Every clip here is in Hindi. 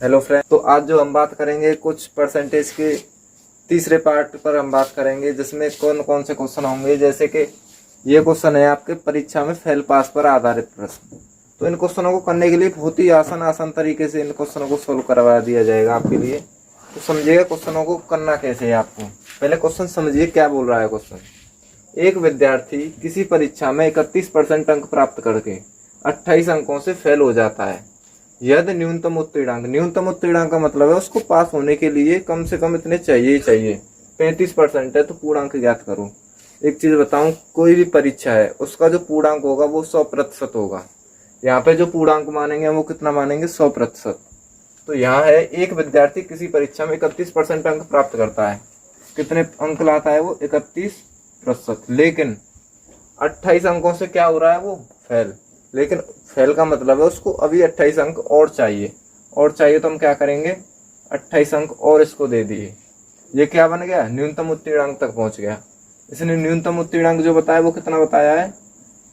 हेलो फ्रेंड, तो आज जो हम बात करेंगे कुछ परसेंटेज के तीसरे पार्ट पर हम बात करेंगे, जिसमें कौन कौन से क्वेश्चन होंगे। जैसे कि ये क्वेश्चन है आपके परीक्षा में फेल पास पर आधारित प्रश्न। तो इन क्वेश्चनों को करने के लिए बहुत ही आसान आसान तरीके से इन क्वेश्चनों को सोल्व करवा दिया जाएगा आपके लिए। तो समझिएगा क्वेश्चनों को करना कैसे है आपको। पहले क्वेश्चन समझिए क्या बोल रहा है क्वेश्चन। एक विद्यार्थी किसी परीक्षा में 31% अंक प्राप्त करके 28 अंकों से फेल हो जाता है। यदि न्यूनतम उत्तीर्णांक का मतलब है उसको पास होने के लिए कम से कम इतने चाहिए ही चाहिए। 35% है तो पूर्णांक ज्ञात करो। एक चीज बताऊं, कोई भी परीक्षा है उसका जो पूर्णांक होगा वो 100% होगा। यहाँ पे जो पूर्णांक मानेंगे वो कितना मानेंगे, 100%। तो यहाँ है एक विद्यार्थी किसी परीक्षा में 31% अंक प्राप्त करता है। कितने अंक लाता है वो, 31%। लेकिन 28 अंकों से क्या हो रहा है, वो फेल। लेकिन फेल का मतलब है उसको अभी 28 अंक और चाहिए। तो हम क्या करेंगे, 28 अंक और इसको दे दिए। ये क्या बन गया, न्यूनतम उत्तीर्णांक तक पहुंच गया। इसने न्यूनतम उत्तीर्णांक जो बताया वो कितना बताया है,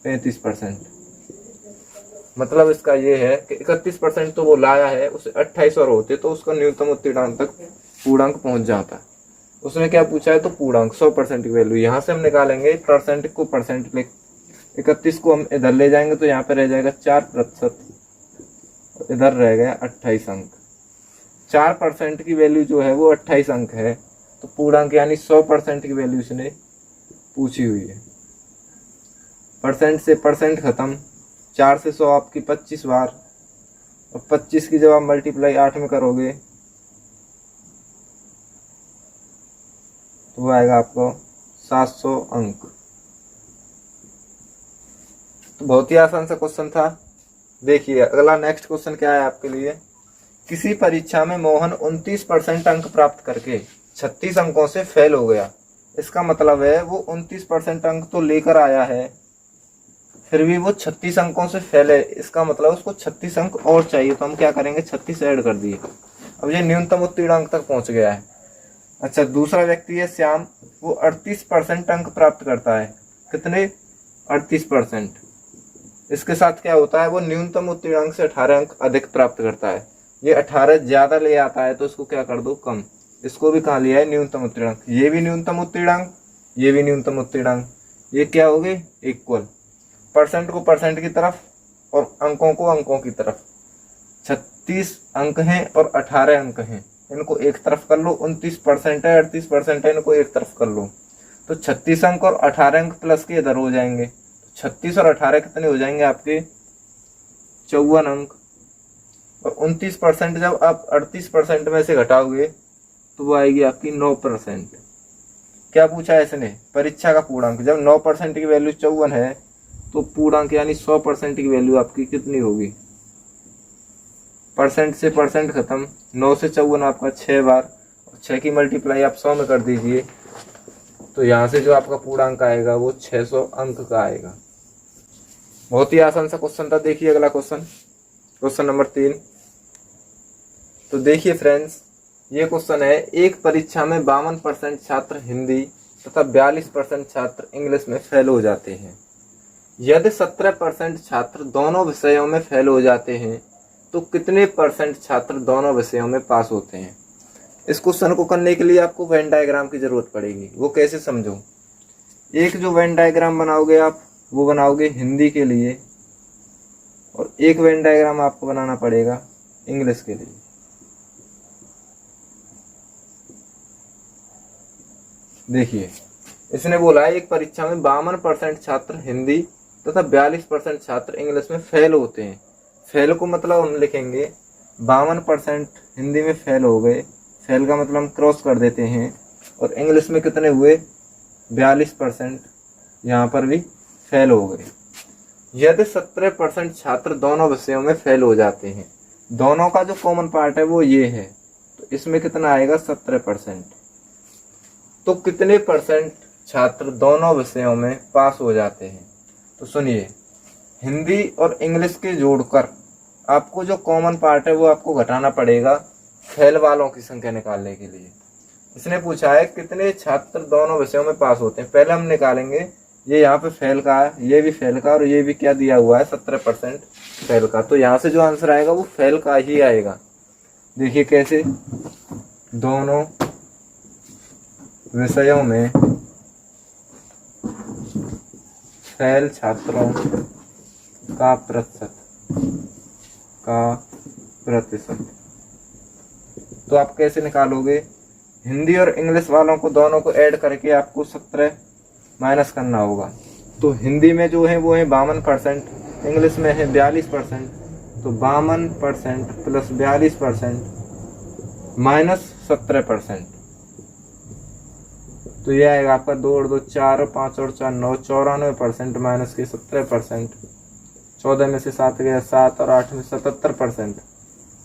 35%। मतलब इसका ये है कि 31% तो वो लाया है, उसे 28 और होते तो उसका न्यूनतम उत्तीर्णांक तक पूर्णांक पहुंच जाता। उसने क्या पूछा है, तो पूर्णांक 100% की वैल्यू। यहाँ से हम निकालेंगे परसेंट को, परसेंट लिख 31 को हम इधर ले जाएंगे तो यहाँ पे रह जाएगा 4%, इधर रह गया 28 अंक। 4% की वैल्यू जो है वो 28 अंक है। तो पूर्णांक यानी 100% की वैल्यू इसने पूछी हुई है। परसेंट से परसेंट खत्म, 4 से 100 आपकी 25 बार, और 25 की जब आप मल्टीप्लाई 8 में करोगे तो वो आएगा आपको 700 अंक। तो बहुत ही आसान सा क्वेश्चन था। देखिए अगला नेक्स्ट क्वेश्चन क्या है आपके लिए। किसी परीक्षा में मोहन 29% अंक प्राप्त करके 36 अंकों से फेल हो गया। इसका मतलब है वो 29% अंक तो लेकर आया है, फिर भी वो 36 अंकों से फेल है। इसका मतलब उसको 36 अंक और चाहिए। तो हम क्या करेंगे, 36 ऐड कर दिए। अब ये न्यूनतम उत्तीर्णांक तक पहुंच गया है। अच्छा, दूसरा व्यक्ति है श्याम, वो 38% अंक प्राप्त करता है। कितने, 38%। इसके साथ क्या होता है, वो न्यूनतम उत्तीर्णांक से 18 अंक अधिक प्राप्त करता है। ये 18 ज्यादा ले आता है तो इसको क्या कर दो, कम। इसको भी कहाँ लिया है, न्यूनतम उत्तीर्णांक। ये भी न्यूनतम उत्तीर्णांक, ये भी न्यूनतम उत्तीर्णांक। ये क्या हो गए, इक्वल। परसेंट को परसेंट की तरफ और अंकों को अंकों की तरफ। 36 अंक हैं और 18 अंक हैं, इनको एक तरफ कर लो। 29% है, 38% है, इनको एक तरफ कर लो। तो 36 अंक और 18 अंक प्लस के इधर हो जाएंगे। 36 और 18 कितने हो जाएंगे आपके, 54 अंक। और 29% जब आप 38% में से घटाओगे तो वो आएगी आपकी 9%। क्या पूछा है इसने, परीक्षा का पूर्णांक। जब 9% की वैल्यू 54 है तो पूर्णांक यानी 100% की वैल्यू आपकी कितनी होगी। परसेंट से परसेंट खत्म, 9 से 54 आपका 6 बार, और 6 की मल्टीप्लाई आप 100 में कर दीजिए। तो यहाँ से जो आपका पूर्णांक आएगा वो 600 अंक का आएगा। बहुत ही आसान सा क्वेश्चन था। देखिए अगला क्वेश्चन, क्वेश्चन नंबर 3। तो देखिए फ्रेंड्स, ये क्वेश्चन है, एक परीक्षा में 52% छात्र हिंदी तथा 42% छात्र इंग्लिश में फेल हो जाते हैं। यदि 17% छात्र दोनों विषयों में फेल हो जाते हैं तो कितने परसेंट छात्र दोनों विषयों में पास होते हैं। इस क्वेश्चन को करने के लिए आपको वेन डायग्राम की जरूरत पड़ेगी। वो कैसे समझो, एक जो वेन डायग्राम बनाओगे आप, वो बनाओगे हिंदी के लिए, और एक वेन डायग्राम आपको बनाना पड़ेगा इंग्लिश के लिए। देखिए इसने बोला है एक परीक्षा में 52% छात्र हिंदी तथा 42% छात्र इंग्लिश में फेल होते हैं। फेल को मतलब हम लिखेंगे 52% हिंदी में फेल हो गए, फेल का मतलब हम क्रॉस कर देते हैं। और इंग्लिश में कितने हुए, 42% यहाँ पर भी फेल हो गए। यदि 17% छात्र दोनों विषयों में फेल हो जाते हैं, दोनों का जो कॉमन पार्ट है वो ये है, तो इसमें कितना आएगा, 17%। तो कितने परसेंट छात्र दोनों विषयों में पास हो जाते हैं। तो सुनिए, हिंदी और इंग्लिश के जोड़कर आपको जो कॉमन पार्ट है वो आपको घटाना पड़ेगा फेल वालों की संख्या निकालने के लिए। इसने पूछा है कितने छात्र दोनों विषयों में पास होते हैं। पहले हम निकालेंगे, ये यहाँ पे फेल का है, ये भी फेल का, और ये भी क्या दिया हुआ है, 17% फेल का। तो यहाँ से जो आंसर आएगा वो फेल का ही आएगा। देखिए कैसे, दोनों विषयों में फेल छात्रों का प्रतिशत। तो आप कैसे निकालोगे, हिंदी और इंग्लिश वालों को दोनों को ऐड करके आपको 17 माइनस करना होगा। तो हिंदी में जो है वो है 52%, इंग्लिश में है 42%। तो 52% प्लस 42% माइनस 17%। तो यह आएगा आपका 2 और 2 4, 5 और 4 9, 94% माइनस के 17%। 14 में से 7 गया 7 और 8 में 77%।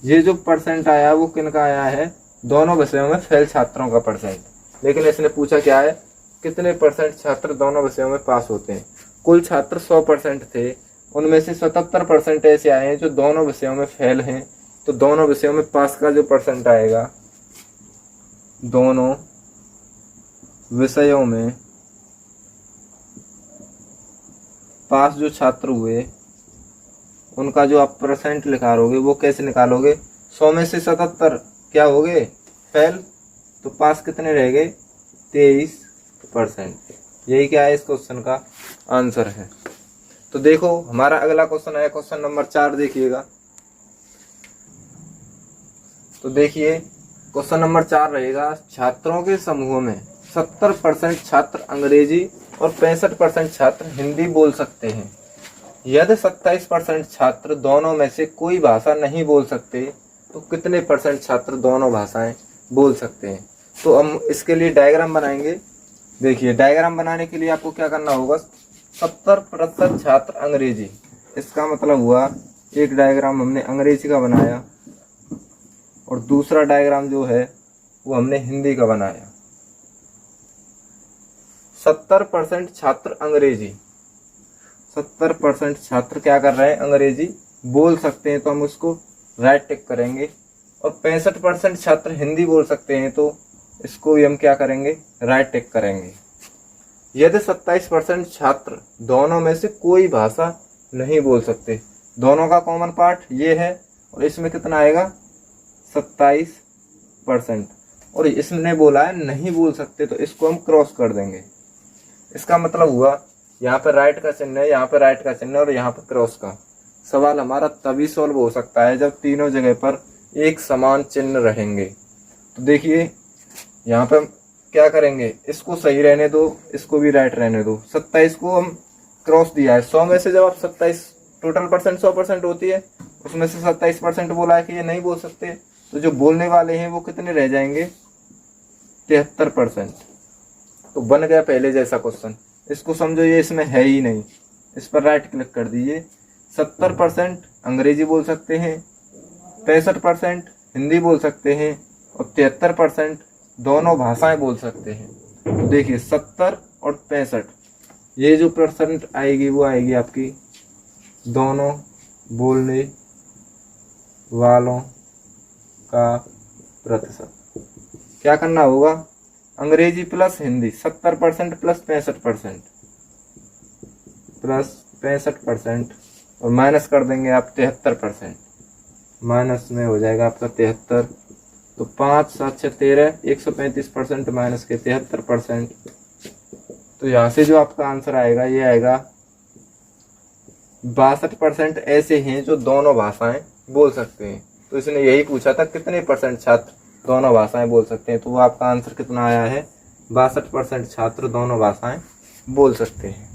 ये जो परसेंट आया वो किनका आया है, दोनों विषयों में फेल छात्रों का परसेंट। लेकिन इसने पूछा क्या है, कितने परसेंट छात्र दोनों विषयों में पास होते हैं। कुल छात्र 100% थे, उनमें से 77% ऐसे आए हैं जो दोनों विषयों में फेल हैं। तो दोनों विषयों में पास का जो परसेंट आएगा, दोनों विषयों में पास जो छात्र हुए उनका जो आप परसेंट निकालोगे वो कैसे निकालोगे, 100 में से 77 क्या हो गए फेल, तो पास कितने रह गए 23%। यही क्या है इस क्वेश्चन का आंसर है। तो देखो हमारा अगला क्वेश्चन है क्वेश्चन नंबर 4, देखिएगा। तो देखिए क्वेश्चन नंबर 4 रहेगा, छात्रों के समूह में 70% छात्र अंग्रेजी और 65% छात्र हिंदी बोल सकते हैं। यदि 27% छात्र दोनों में से कोई भाषा नहीं बोल सकते तो कितने परसेंट छात्र दोनों भाषाएं बोल सकते हैं। तो हम इसके लिए डायग्राम बनाएंगे। देखिए डायग्राम बनाने के लिए आपको क्या करना होगा, 70% छात्र अंग्रेजी, इसका मतलब हुआ एक डायग्राम हमने अंग्रेजी का बनाया और दूसरा डायग्राम जो है वो हमने हिंदी का बनाया। 70% छात्र अंग्रेजी, 70% छात्र क्या कर रहे हैं, अंग्रेजी बोल सकते हैं, तो हम उसको राइट टिक करेंगे। और 65% छात्र हिंदी बोल सकते हैं, तो इसको भी हम क्या करेंगे, राइट टिक करेंगे। यदि 27% छात्र दोनों में से कोई भाषा नहीं बोल सकते, दोनों का कॉमन पार्ट ये है और इसमें कितना आएगा 27%, और इसने बोला है नहीं बोल सकते, तो इसको हम क्रॉस कर देंगे। इसका मतलब हुआ यहाँ पे राइट का चिन्ह है, यहाँ पे राइट का चिन्ह है और यहाँ पे क्रॉस का। सवाल हमारा तभी सॉल्व हो सकता है जब तीनों जगह पर एक समान चिन्ह रहेंगे। तो देखिए यहाँ पे हम क्या करेंगे, इसको सही रहने दो, इसको भी राइट रहने दो। 27 को हम क्रॉस दिया है, 100 में से जब आप 27 टोटल परसेंट 100% होती है, उसमें से 27% बोला है कि ये नहीं बोल सकते, तो जो बोलने वाले हैं वो कितने रह जाएंगे 73%। तो बन गया पहले जैसा क्वेश्चन। इसको समझो ये इसमें है ही नहीं, इस पर राइट क्लिक कर दीजिए। 70% अंग्रेजी बोल सकते हैं, 65% हिंदी बोल सकते हैं और 73% दोनों भाषाएं बोल सकते हैं। तो देखिए 70 और 65, ये जो परसेंट आएगी वो आएगी आपकी दोनों बोलने वालों का प्रतिशत। क्या करना होगा, अंग्रेजी प्लस हिंदी 70% प्लस 65% और माइनस कर देंगे आप 73%, माइनस में हो जाएगा आपका 73। तो 5 7 6 13, 135% माइनस के 73%। तो यहाँ से जो आपका आंसर आएगा ये आएगा 62% ऐसे हैं जो दोनों भाषाएं बोल सकते हैं। तो इसने यही पूछा था कितने परसेंट छात्र दोनों भाषाएं बोल सकते हैं, तो वो आपका आंसर कितना आया है 62% छात्र दोनों भाषाएं बोल सकते हैं।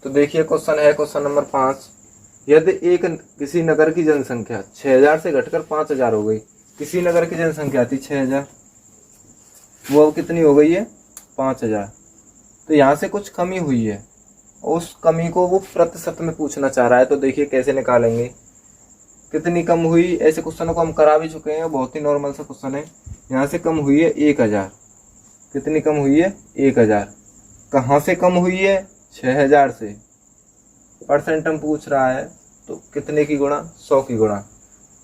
तो देखिए क्वेश्चन है क्वेश्चन नंबर 5, यदि किसी नगर की जनसंख्या 6000 से घटकर 5000 हो गई, किसी नगर की जनसंख्या थी 6000, वो अब कितनी हो गई है 5000। तो यहाँ से कुछ कमी हुई है, उस कमी को वो प्रतिशत में पूछना चाह रहा है। तो देखिए कैसे निकालेंगे, कितनी कम हुई, ऐसे क्वेश्चनों को हम करा भी चुके हैं, बहुत ही नॉर्मल सा क्वेश्चन है। यहाँ से कम हुई है 1000, कितनी कम हुई है 1000। कहाँ से कम हुई है 6000 से, परसेंट हम पूछ रहा है, तो कितने की गुणा 100 की गुणा,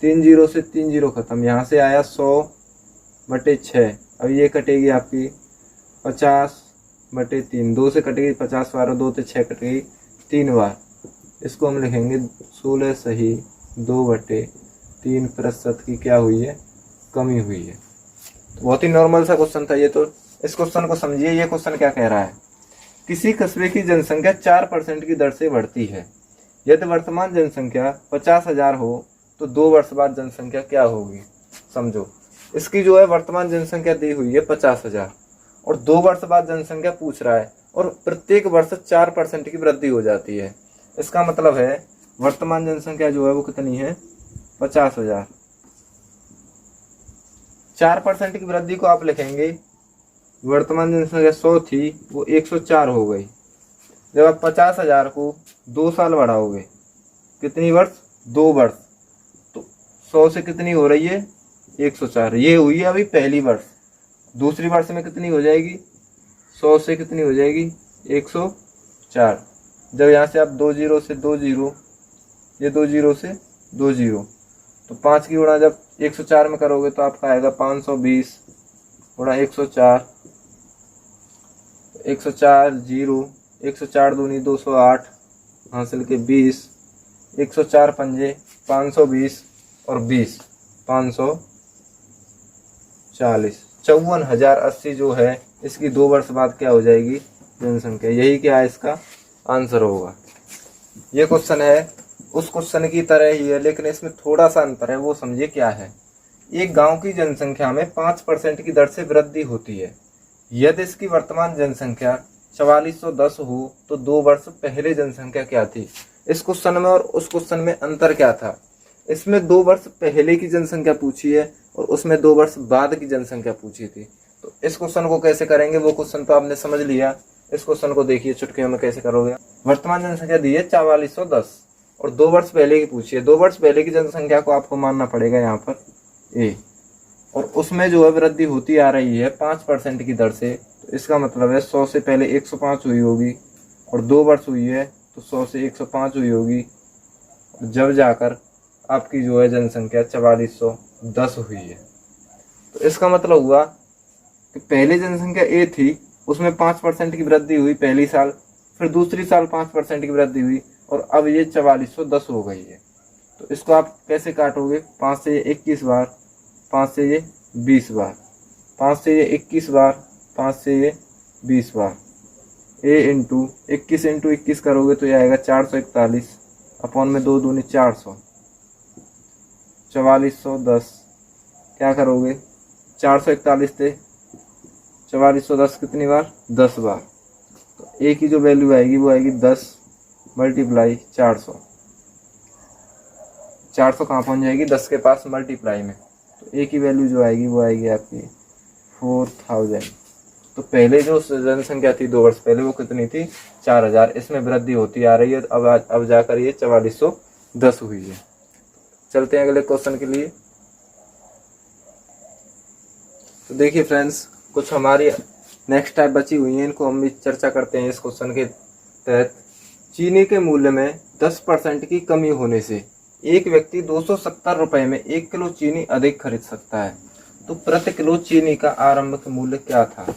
3 0 से 3 0 खत्म, यहाँ से आया 100/6। अब ये कटेगी आपकी 50/3, 2 से कटेगी 50 बार, 2 से 6 कटेगी 3 बार। इसको हम लिखेंगे 16 सही 2/3। 3% की क्या हुई है, कमी हुई है। तो बहुत ही नॉर्मल सा क्वेश्चन था ये। तो इस क्वेश्चन को समझिए। ये क्वेश्चन क्या कह रहा है, किसी कस्बे की जनसंख्या 4% की दर से बढ़ती है। यदि वर्तमान जनसंख्या 50,000 हो तो 2 वर्ष बाद जनसंख्या क्या होगी। समझो, इसकी जो है वर्तमान जनसंख्या दी हुई है 50,000 और 2 वर्ष बाद जनसंख्या पूछ रहा है और प्रत्येक वर्ष 4% की वृद्धि हो जाती है। इसका मतलब है वर्तमान जनसंख्या जो है वो कितनी है, 50,000। 4% की वृद्धि को आप लिखेंगे, वर्तमान जनसंख्या 100 थी वो 104 हो गई। जब आप 50,000 को 2 साल बढ़ाओगे, कितनी वर्ष, 2 वर्ष, तो 100 से कितनी हो रही है, 104। ये हुई है अभी पहली वर्ष। दूसरी वर्ष में कितनी हो जाएगी, 100 से कितनी हो जाएगी, 104। जब यहाँ से आप 2 जीरो से 2 जीरो, ये 2 जीरो से 2 जीरो, तो 5 की गुणा जब 104 में करोगे तो आपका आएगा 520 गुणा 104, 104 जीरो, 104 दूनी 208 हासिल के 20, 104 पंजे 520 और 20 540, 54,080 जो है इसकी 2 वर्ष बाद क्या हो जाएगी, जनसंख्या। यही क्या है इसका आंसर होगा। ये क्वेश्चन है उस क्वेश्चन की तरह ही है, लेकिन इसमें थोड़ा सा अंतर है, वो समझिए क्या है। एक गांव की जनसंख्या में 5% की दर से वृद्धि होती है। यदि इसकी वर्तमान जनसंख्या 4410 हो तो 2 वर्ष पहले जनसंख्या क्या थी। इस क्वेश्चन में और उस क्वेश्चन में अंतर क्या था, इसमें 2 वर्ष पहले की जनसंख्या पूछी है और उसमें 2 वर्ष बाद की जनसंख्या पूछी थी। तो इस क्वेश्चन को कैसे करेंगे, वो क्वेश्चन तो आपने समझ लिया। इस क्वेश्चन को देखिए चुटकियों में कैसे करोगे। वर्तमान जनसंख्या दी है 4410 और 2 वर्ष पहले की पूछी है। 2 वर्ष पहले की जनसंख्या को आपको मानना पड़ेगा यहाँ पर ए, और उसमें जो है वृद्धि होती आ रही है 5% की दर से। तो इसका मतलब है 100 से पहले 105 हुई होगी और 2 वर्ष हुई है तो 100 से 105 हुई होगी, जब जाकर आपकी जो है जनसंख्या 4410 हुई है। तो इसका मतलब हुआ कि पहले जनसंख्या ए थी, उसमें 5% की वृद्धि हुई पहली साल, फिर दूसरी साल 5% की वृद्धि हुई और अब ये 4410 हो गई है। तो इसको आप कैसे काटोगे, 5 से ये 21 बार, 5 से ये 20 बार, 5 से ये 21 बार, 5 से ये 20 बार, ए इंटू 21 इंटू 21 करोगे तो ये आएगा 441 अपॉन में 2 दूनी 400, 4410 क्या करोगे, 441 थे 4410 कितनी बार, 10 बार। तो ए की जो वैल्यू आएगी वो आएगी 10 मल्टीप्लाई 400। 400 कहाँ पहुँच जाएगी, 10 के पास मल्टीप्लाई में। तो ए की वैल्यू जो आएगी वो आएगी आपकी 4000। तो पहले जो जनसंख्या थी 2 वर्ष पहले वो कितनी थी, 4000। इसमें वृद्धि होती आ रही है, अब जाकर ये 4410 हुई है। चलते हैं अगले क्वेश्चन के लिए। तो देखिए फ्रेंड्स, कुछ हमारी नेक्स्ट टाइप बची हुई है, इनको हम भी चर्चा करते हैं इस क्वेश्चन के तहत। चीनी के मूल्य में 10% की कमी होने से एक व्यक्ति 270 रुपए में 1 किलो चीनी अधिक खरीद सकता है। तो प्रति किलो चीनी का आरंभिक मूल्य क्या था।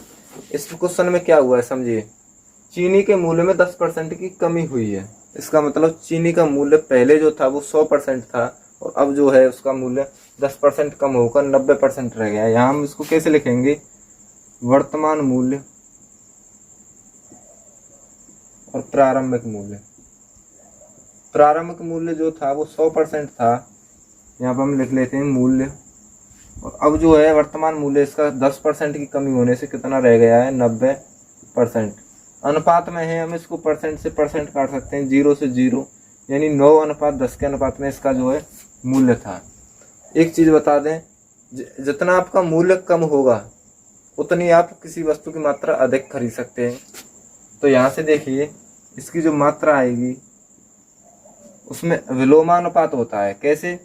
इस क्वेश्चन में क्या हुआ है समझिए, चीनी के मूल्य में 10% की कमी हुई है। इसका मतलब चीनी का मूल्य पहले जो था वो 100% था और अब जो है उसका मूल्य 10% कम होकर 90% रह गया है। यहाँ हम इसको कैसे लिखेंगे, वर्तमान मूल्य और प्रारंभिक मूल्य। प्रारंभिक मूल्य जो था वो 100% था, यहाँ पर हम लिख लेते हैं मूल्य, और अब जो है वर्तमान मूल्य इसका 10% की कमी होने से कितना रह गया है, 90%। अनुपात में है, हम इसको परसेंट से परसेंट काट सकते हैं, 0 से 0, यानी 9:10 के अनुपात में इसका जो है मूल्य था। एक चीज बता दें, जितना आपका मूल्य कम होगा उतनी आप किसी वस्तु की मात्रा अधिक खरीद सकते हैं। तो यहाँ से देखिए इसकी जो मात्रा आएगी उसमें विलोमानुपात होता है। कैसे,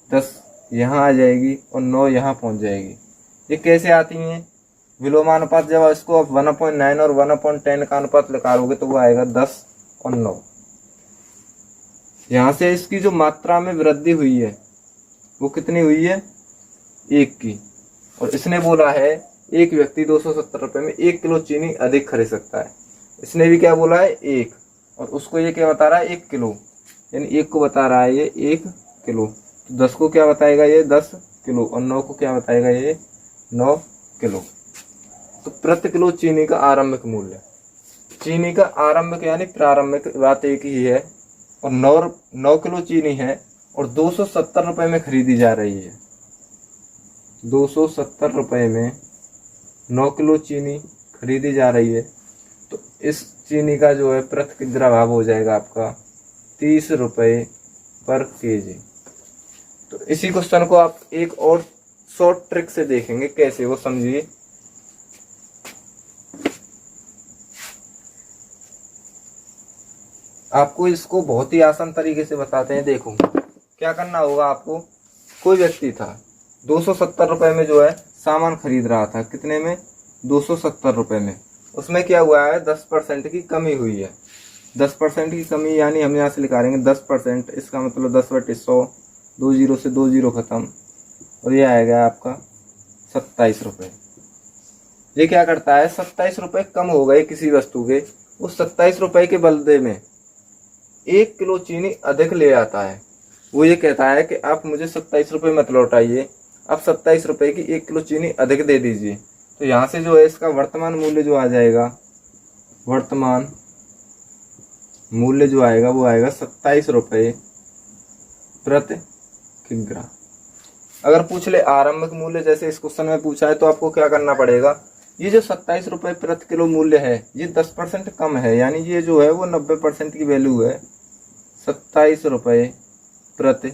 10 यहाँ आ जाएगी और 9 यहाँ पहुँच जाएगी। ये कैसे आती हैं विलोमानुपात, जब इसको आप 1/9 और 1/10 का अनुपात निकालोगे तो वो आएगा 10 और 9। यहाँ से इसकी जो मात्रा में वृद्धि हुई है वो कितनी हुई है, 1 की। और इसने बोला है एक व्यक्ति 270 रुपए में 1 किलो चीनी अधिक खरीद सकता है। इसने भी क्या बोला है, 1, और उसको ये क्या बता रहा है, 1 किलो, यानी 1 को बता रहा है ये 1 किलो। तो 10 को क्या बताएगा ये 10 किलो, और 9 को क्या बताएगा ये 9 किलो। तो प्रति किलो चीनी का आरंभिक मूल्य, चीनी का आरंभिक यानी प्रारंभिक बात एक ही है, और 9 किलो चीनी है और 270 रुपए में खरीदी जा रही है। 270 रुपए में 9 किलो चीनी खरीदी जा रही है, तो इस चीनी का जो है प्रति किग्रा भाव हो जाएगा आपका 30 रुपए पर केजी। तो इसी क्वेश्चन को आप एक और शॉर्ट ट्रिक से देखेंगे, कैसे वो समझिए। आपको इसको बहुत ही आसान तरीके से बताते हैं। देखो क्या करना होगा आपको, कोई व्यक्ति था 270 रुपए में जो है सामान खरीद रहा था, कितने में 270 रुपए में। उसमें क्या हुआ है 10% की कमी हुई है। 10% की कमी यानी हम यहाँ से निकालेंगे 10%, इसका मतलब 10/100, 2 जीरो से 2 जीरो खत्म, और ये आएगा आपका 27 रुपये। ये क्या करता है 27 रुपये कम हो गए किसी वस्तु के, उस 27 रुपये के बदले में 1 किलो चीनी अधिक ले आता है। वो ये कहता है कि आप मुझे 27 रुपये मत लौटाइए, आप 27 रुपये की 1 किलो चीनी अधिक दे दीजिए। तो यहाँ से जो है इसका वर्तमान मूल्य जो आ जाएगा, वर्तमान मूल्य जो आएगा वो आएगा 27 रुपये प्रति किग्रा। अगर पूछ ले आरंभिक मूल्य, जैसे इस क्वेश्चन में पूछा है, तो आपको क्या करना पड़ेगा, ये जो 27 रुपये प्रति किलो मूल्य है ये 10% कम है, यानी ये जो है वो 90% की वैल्यू है 27 रुपये प्रति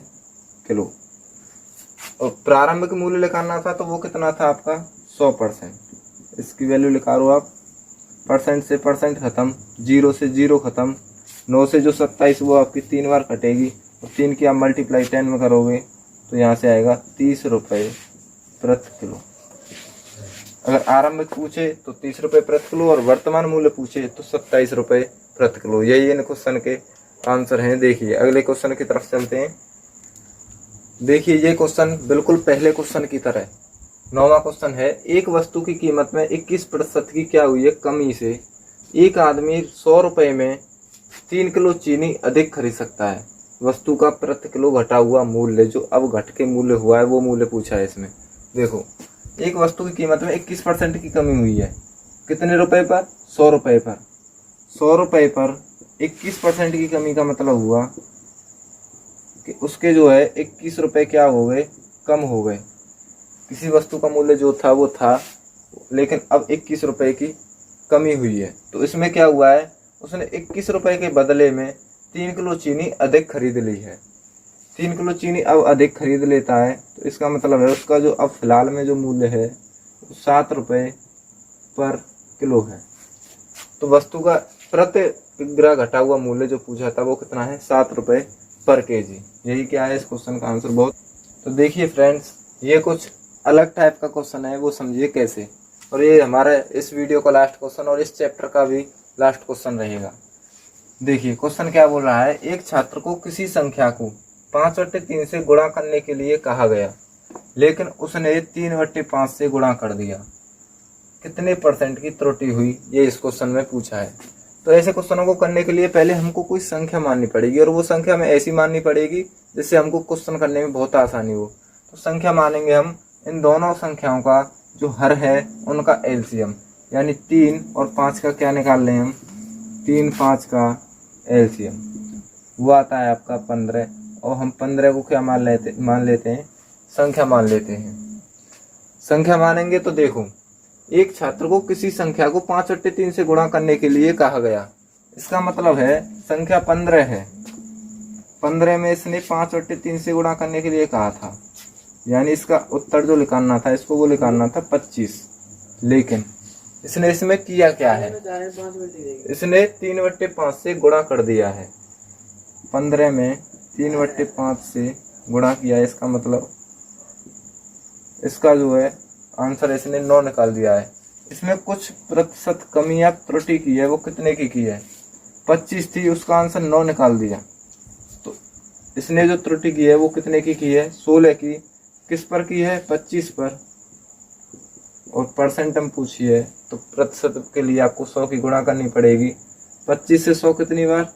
किलो। और प्रारंभिक मूल्य निकालना था तो वो कितना था आपका 100%। इसकी वैल्यू निकालो आप, परसेंट से परसेंट खत्म, 0 से 0 खत्म, 9 से जो 27 वो आपकी 3 बार कटेगी, और 3 की आप मल्टीप्लाई 10 में करोगे तो यहाँ से आएगा 30 रुपये प्रति किलो। अगर आरंभिक पूछे तो 30 रुपये प्रति किलो, और वर्तमान मूल्य पूछे तो 27 रुपये प्रति किलो। यही इन क्वेश्चन के आंसर हैं। देखिए अगले क्वेश्चन की तरफ चलते हैं। देखिए ये क्वेश्चन बिल्कुल पहले क्वेश्चन की तरह 9वां क्वेश्चन है। एक वस्तु की कीमत में 21% की क्या हुई है कमी से एक आदमी 100 रुपये में 3 किलो चीनी अधिक खरीद सकता है। वस्तु का प्रति किलो घटा हुआ मूल्य, जो अब घट के मूल्य हुआ है वो मूल्य पूछा है इसमें। देखो एक वस्तु की कीमत में 21% की कमी हुई है, कितने रुपए पर 100 रुपये पर। 100 रुपये पर 21% की कमी का मतलब हुआ कि उसके जो है 21 रुपये क्या हो गए, कम हो गए। किसी वस्तु का मूल्य जो था वो था, लेकिन अब 21 रुपये की कमी हुई है। तो इसमें क्या हुआ है, उसने 21 रुपये के बदले में 3 किलो चीनी अधिक खरीद ली है। 3 किलो चीनी अब अधिक खरीद लेता है, तो इसका मतलब है उसका जो अब फिलहाल में जो मूल्य है 7 रुपये पर किलो है। तो वस्तु का प्रति किग्रा घटा हुआ मूल्य जो पूछा था वो कितना है 7 रुपये पर केजी। यही क्या है इस क्वेश्चन का आंसर। बहुत तो देखिए फ्रेंड्स, ये कुछ अलग टाइप का क्वेश्चन है, वो समझिए कैसे। और ये हमारा इस वीडियो का लास्ट क्वेश्चन और इस चैप्टर का भी लास्ट क्वेश्चन रहेगा। देखिए क्वेश्चन क्या बोल रहा है, एक छात्र को किसी संख्या को 5/3 से गुणा करने के लिए कहा गया, लेकिन उसने 3/5 से गुणा कर दिया। कितने % की त्रुटि हुई, ये इस क्वेश्चन में पूछा है। तो ऐसे क्वेश्चनों को करने के लिए पहले हमको कोई संख्या माननी पड़ेगी, और वो संख्या में ऐसी माननी पड़ेगी जिससे हमको क्वेश्चन करने में बहुत आसानी हो। तो संख्या मानेंगे हम इन दोनों संख्याओं का जो हर है उनका एलसीएम, यानी 3 और 5 का क्या निकाल लें हम, 3, 5 का एलसीएम वो आता है आपका 15, और हम 15 को क्या मान लेते हैं संख्या मान लेते हैं। संख्या मानेंगे तो देखो एक छात्र को किसी संख्या को 5/3 से गुणा करने के लिए कहा गया, इसका मतलब है संख्या 15 है, 15 में इसने 5/3 से गुणा करने के लिए कहा था, यानी इसका उत्तर जो निकालना था इसको वो निकालना था 25। लेकिन इसने इसमें किया क्या है, इसने 3/5 से गुणा कर दिया है। 15 में 3/5 से गुणा किया है, इसका मतलब इसका जो है आंसर इसने 9 निकाल दिया है। इसमें कुछ प्रतिशत कमी या त्रुटि की है, वो कितने की है 25 थी, उसका आंसर 9 निकाल दिया। तो इसने जो त्रुटि की है वो कितने की है 16 की। किस पर की है 25 पर। और परसेंट हम पूछिए तो प्रतिशत के लिए आपको 100 की गुणा करनी पड़ेगी। 25 से 100 कितनी बार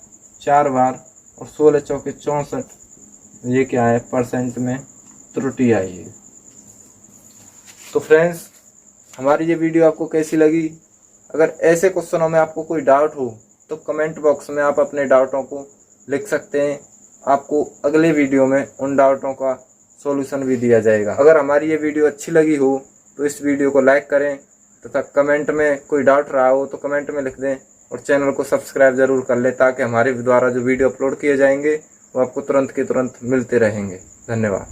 4 बार, और 16 चौके 64, ये क्या है, परसेंट में त्रुटि आई है। तो फ्रेंड्स, हमारी ये वीडियो आपको कैसी लगी? अगर ऐसे क्वेश्चनों में आपको कोई डाउट हो तो कमेंट बॉक्स में आप अपने डाउटों को लिख सकते हैं। आपको अगले वीडियो में उन डाउटों का सॉल्यूशन भी दिया जाएगा। अगर हमारी ये वीडियो अच्छी लगी हो तो इस वीडियो को लाइक करें तथा कमेंट में कोई डाउट रहा हो तो कमेंट में लिख दें और चैनल को सब्सक्राइब जरूर कर लें, ताकि हमारे द्वारा जो वीडियो अपलोड किए जाएंगे वो आपको तुरंत के तुरंत मिलते रहेंगे। धन्यवाद।